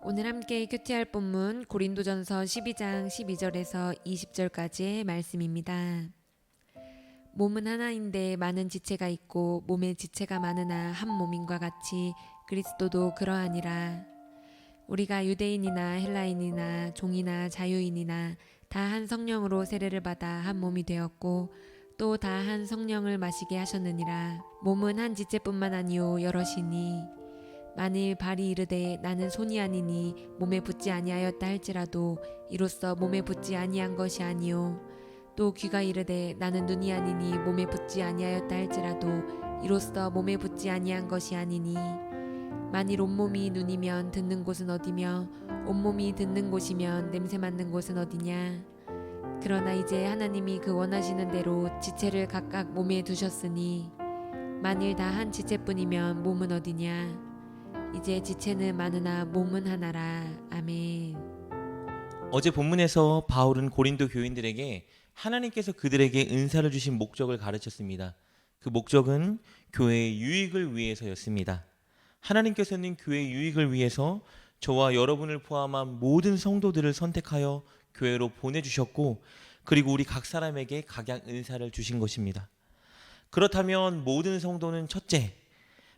오늘 함께 큐티할 본문 고린도전서 12장 12절에서 20절까지의 말씀입니다. 몸은 하나인데 많은 지체가 있고 몸에 지체가 많으나 한 몸인과 같이 그리스도도 그러하니라. 우리가 유대인이나 헬라인이나 종이나 자유인이나 다 한 성령으로 세례를 받아 한 몸이 되었고 또 다 한 성령을 마시게 하셨느니라. 몸은 한 지체뿐만 아니요 여럿이니 만일 발이 이르되 나는 손이 아니니 몸에 붙지 아니하였다 할지라도 이로써 몸에 붙지 아니한 것이 아니요 또 귀가 이르되 나는 눈이 아니니 몸에 붙지 아니하였다 할지라도 이로써 몸에 붙지 아니한 것이 아니니 만일 온몸이 눈이면 듣는 곳은 어디며 온몸이 듣는 곳이면 냄새 맡는 곳은 어디냐. 그러나 이제 하나님이 그 원하시는 대로 지체를 각각 몸에 두셨으니 만일 다 한 지체뿐이면 몸은 어디냐. 이제 지체는 많으나 몸은 하나라. 아멘. 어제 본문에서 바울은 고린도 교인들에게 하나님께서 그들에게 은사를 주신 목적을 가르쳤습니다. 그 목적은 교회의 유익을 위해서였습니다. 하나님께서는 교회의 유익을 위해서 저와 여러분을 포함한 모든 성도들을 선택하여 교회로 보내주셨고, 그리고 우리 각 사람에게 각양 은사를 주신 것입니다. 그렇다면 모든 성도는 첫째,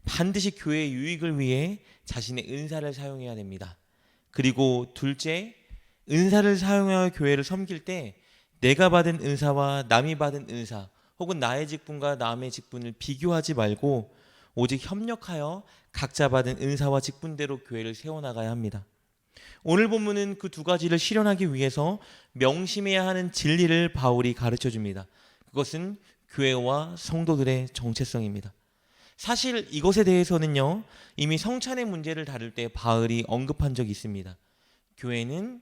반드시 교회의 유익을 위해 자신의 은사를 사용해야 됩니다. 그리고 둘째, 은사를 사용하여 교회를 섬길 때 내가 받은 은사와 남이 받은 은사 혹은 나의 직분과 남의 직분을 비교하지 말고 오직 협력하여 각자 받은 은사와 직분대로 교회를 세워나가야 합니다. 오늘 본문은 그 두 가지를 실현하기 위해서 명심해야 하는 진리를 바울이 가르쳐 줍니다. 그것은 교회와 성도들의 정체성입니다. 사실 이것에 대해서는요, 이미 성찬의 문제를 다룰 때 바울이 언급한 적이 있습니다. 교회는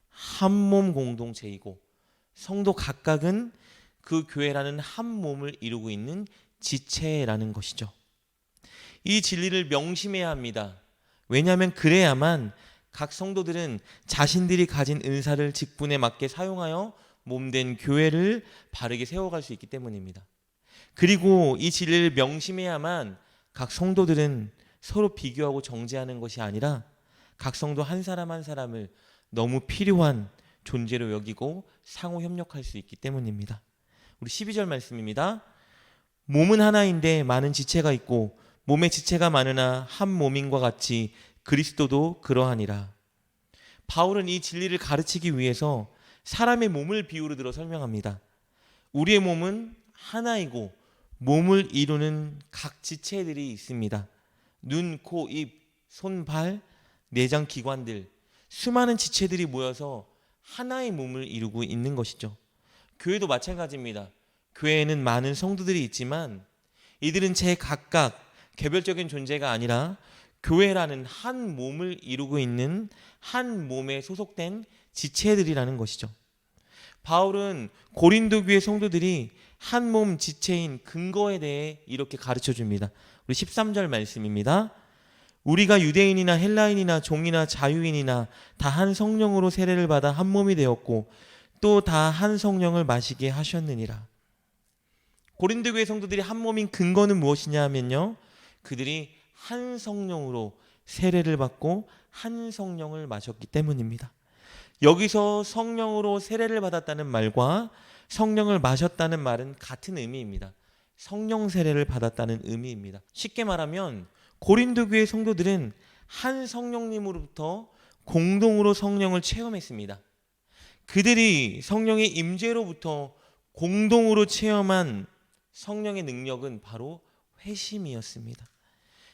한 몸 공동체이고 성도 각각은 그 교회라는 한 몸을 이루고 있는 지체라는 것이죠. 이 진리를 명심해야 합니다. 왜냐하면 그래야만 각 성도들은 자신들이 가진 은사를 직분에 맞게 사용하여 몸된 교회를 바르게 세워갈 수 있기 때문입니다. 그리고 이 진리를 명심해야만 각 성도들은 서로 비교하고 정죄하는 것이 아니라 각 성도 한 사람 한 사람을 너무 필요한 존재로 여기고 상호 협력할 수 있기 때문입니다. 우리 12절 말씀입니다. 몸은 하나인데 많은 지체가 있고 몸의 지체가 많으나 한 몸인과 같이 그리스도도 그러하니라. 바울은 이 진리를 가르치기 위해서 사람의 몸을 비유로 들어 설명합니다. 우리의 몸은 하나이고 몸을 이루는 각 지체들이 있습니다. 눈, 코, 입, 손, 발, 내장 기관들, 수많은 지체들이 모여서 하나의 몸을 이루고 있는 것이죠. 교회도 마찬가지입니다. 교회에는 많은 성도들이 있지만 이들은 제각각 개별적인 존재가 아니라 교회라는 한 몸을 이루고 있는 한 몸에 소속된 지체들이라는 것이죠. 바울은 고린도 교회 성도들이 한 몸 지체인 근거에 대해 이렇게 가르쳐 줍니다. 우리 13절 말씀입니다. 우리가 유대인이나 헬라인이나 종이나 자유인이나 다 한 성령으로 세례를 받아 한 몸이 되었고 또 다 한 성령을 마시게 하셨느니라. 고린도 교회 성도들이 한 몸인 근거는 무엇이냐 하면요, 그들이 한 성령으로 세례를 받고 한 성령을 마셨기 때문입니다. 여기서 성령으로 세례를 받았다는 말과 성령을 마셨다는 말은 같은 의미입니다. 성령 세례를 받았다는 의미입니다. 쉽게 말하면 고린도 교회 성도들은 한 성령님으로부터 공동으로 성령을 체험했습니다. 그들이 성령의 임재로부터 공동으로 체험한 성령의 능력은 바로 회심이었습니다.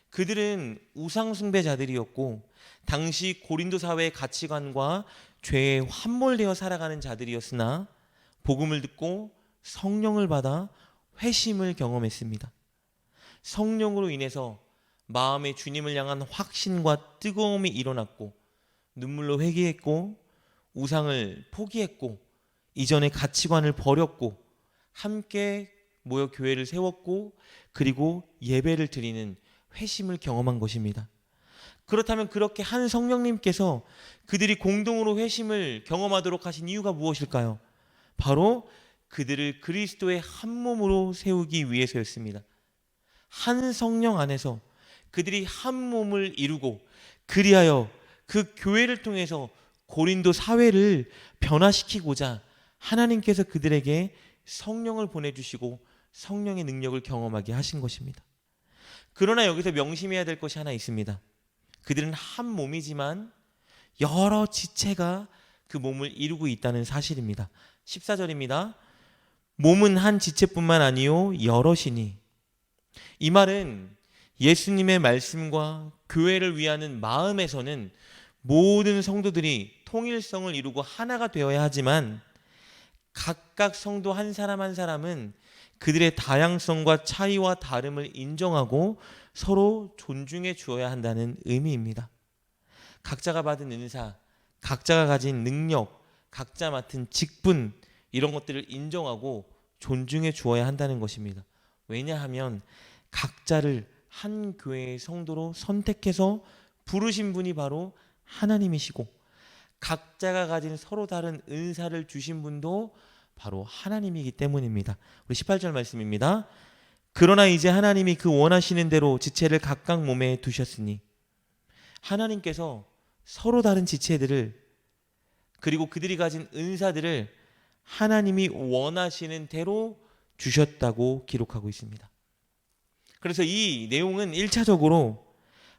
그들은 우상 숭배자들이었고 당시 고린도 사회의 가치관과 죄에 함몰되어 살아가는 자들이었으나 복음을 듣고 성령을 받아 회심을 경험했습니다. 성령으로 인해서 마음에 주님을 향한 확신과 뜨거움이 일어났고 눈물로 회개했고 우상을 포기했고 이전의 가치관을 버렸고 함께 모여 교회를 세웠고 그리고 예배를 드리는 회심을 경험한 것입니다. 그렇다면 그렇게 한 성령님께서 그들이 공동으로 회심을 경험하도록 하신 이유가 무엇일까요? 바로 그들을 그리스도의 한 몸으로 세우기 위해서였습니다. 한 성령 안에서 그들이 한 몸을 이루고 그리하여 그 교회를 통해서 고린도 사회를 변화시키고자 하나님께서 그들에게 성령을 보내주시고 성령의 능력을 경험하게 하신 것입니다. 그러나 여기서 명심해야 될 것이 하나 있습니다. 그들은 한 몸이지만 여러 지체가 그 몸을 이루고 있다는 사실입니다. 14절입니다. 몸은 한 지체뿐만 아니요 여럿이니. 이 말은 예수님의 말씀과 교회를 위하는 마음에서는 모든 성도들이 통일성을 이루고 하나가 되어야 하지만 각각 성도 한 사람 한 사람은 그들의 다양성과 차이와 다름을 인정하고 서로 존중해 주어야 한다는 의미입니다. 각자가 받은 은사, 각자가 가진 능력, 각자 맡은 직분 이런 것들을 인정하고 존중해 주어야 한다는 것입니다. 왜냐하면 각자를 한 교회의 성도로 선택해서 부르신 분이 바로 하나님이시고 각자가 가진 서로 다른 은사를 주신 분도 바로 하나님이기 때문입니다. 우리 18절 말씀입니다. 그러나 이제 하나님이 그 원하시는 대로 지체를 각각 몸에 두셨으니. 하나님께서 서로 다른 지체들을 그리고 그들이 가진 은사들을 하나님이 원하시는 대로 주셨다고 기록하고 있습니다. 그래서 이 내용은 1차적으로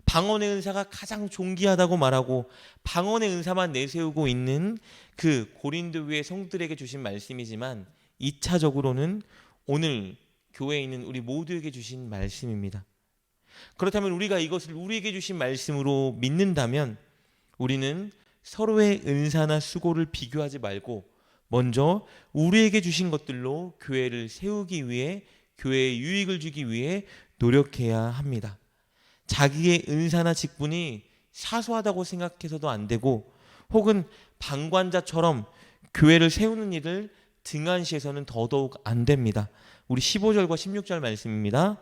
방언의 은사가 가장 존귀하다고 말하고 방언의 은사만 내세우고 있는 그 고린도 교회 성도들에게 주신 말씀이지만 2차적으로는 오늘 교회에 있는 우리 모두에게 주신 말씀입니다. 그렇다면 우리가 이것을 우리에게 주신 말씀으로 믿는다면 우리는 서로의 은사나 수고를 비교하지 말고 먼저 우리에게 주신 것들로 교회를 세우기 위해 교회에 유익을 주기 위해 노력해야 합니다. 자기의 은사나 직분이 사소하다고 생각해서도 안 되고 혹은 방관자처럼 교회를 세우는 일을 등한시해서는 더더욱 안 됩니다. 우리 15절과 16절 말씀입니다.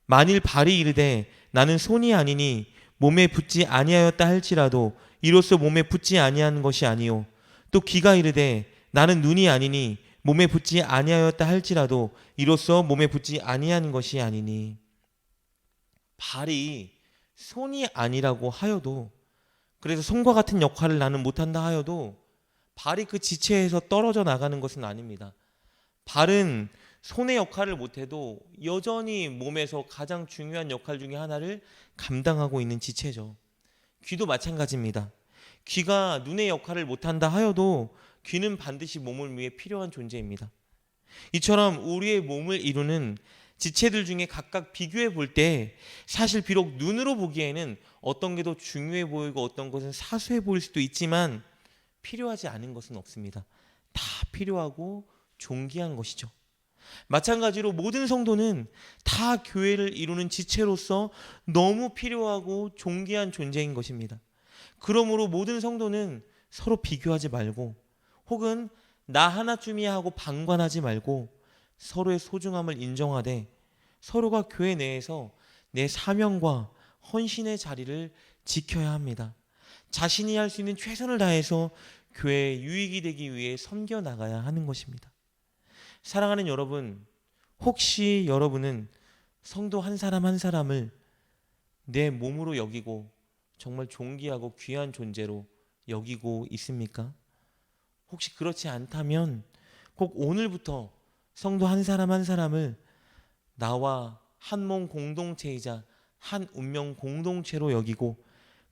만일 발이 이르되 나는 손이 아니니 몸에 붙지 아니하였다 할지라도 이로써 몸에 붙지 아니한 것이 아니요 또 귀가 이르되 나는 눈이 아니니 몸에 붙지 아니하였다 할지라도 이로써 몸에 붙지 아니한 것이 아니니. 발이 손이 아니라고 하여도 그래서 손과 같은 역할을 나는 못한다 하여도 발이 그 지체에서 떨어져 나가는 것은 아닙니다. 발은 손의 역할을 못해도 여전히 몸에서 가장 중요한 역할 중에 하나를 감당하고 있는 지체죠. 귀도 마찬가지입니다. 귀가 눈의 역할을 못한다 하여도 귀는 반드시 몸을 위해 필요한 존재입니다. 이처럼 우리의 몸을 이루는 지체들 중에 각각 비교해 볼 때 사실 비록 눈으로 보기에는 어떤 게 더 중요해 보이고 어떤 것은 사소해 보일 수도 있지만 필요하지 않은 것은 없습니다. 다 필요하고 존귀한 것이죠. 마찬가지로 모든 성도는 다 교회를 이루는 지체로서 너무 필요하고 존귀한 존재인 것입니다. 그러므로 모든 성도는 서로 비교하지 말고 혹은 나 하나쯤이야 하고 방관하지 말고 서로의 소중함을 인정하되 서로가 교회 내에서 내 사명과 헌신의 자리를 지켜야 합니다. 자신이 할 수 있는 최선을 다해서 교회에 유익이 되기 위해 섬겨 나가야 하는 것입니다. 사랑하는 여러분, 혹시 여러분은 성도 한 사람 한 사람을 내 몸으로 여기고 정말 존귀하고 귀한 존재로 여기고 있습니까? 혹시 그렇지 않다면 꼭 오늘부터 성도 한 사람 한 사람을 나와 한 몸 공동체이자 한 운명 공동체로 여기고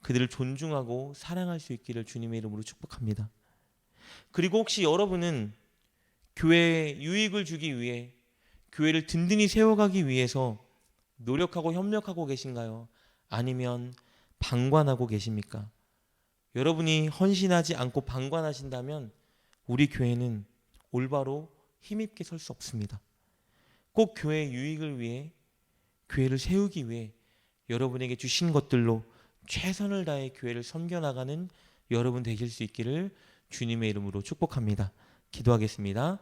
그들을 존중하고 사랑할 수 있기를 주님의 이름으로 축복합니다. 그리고 혹시 여러분은 교회에 유익을 주기 위해 교회를 든든히 세워가기 위해서 노력하고 협력하고 계신가요? 아니면 방관하고 계십니까? 여러분이 헌신하지 않고 방관하신다면 우리 교회는 올바로 힘있게 설 수 없습니다. 꼭 교회의 유익을 위해 교회를 세우기 위해 여러분에게 주신 것들로 최선을 다해 교회를 섬겨나가는 여러분 되실 수 있기를 주님의 이름으로 축복합니다. 기도하겠습니다.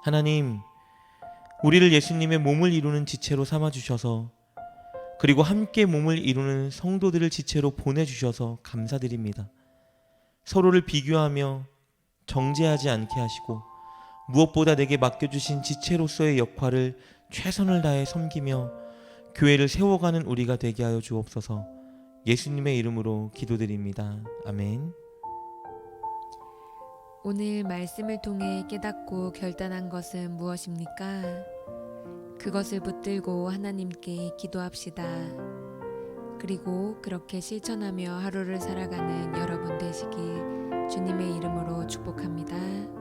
하나님, 우리를 예수님의 몸을 이루는 지체로 삼아주셔서 그리고 함께 몸을 이루는 성도들을 지체로 보내주셔서 감사드립니다. 서로를 비교하며 정죄하지 않게 하시고 무엇보다 내게 맡겨주신 지체로서의 역할을 최선을 다해 섬기며 교회를 세워가는 우리가 되게 하여 주옵소서. 예수님의 이름으로 기도드립니다. 아멘. 오늘 말씀을 통해 깨닫고 결단한 것은 무엇입니까? 그것을 붙들고 하나님께 기도합시다. 그리고 그렇게 실천하며 하루를 살아가는 여러분 되시길 주님의 이름으로 축복합니다.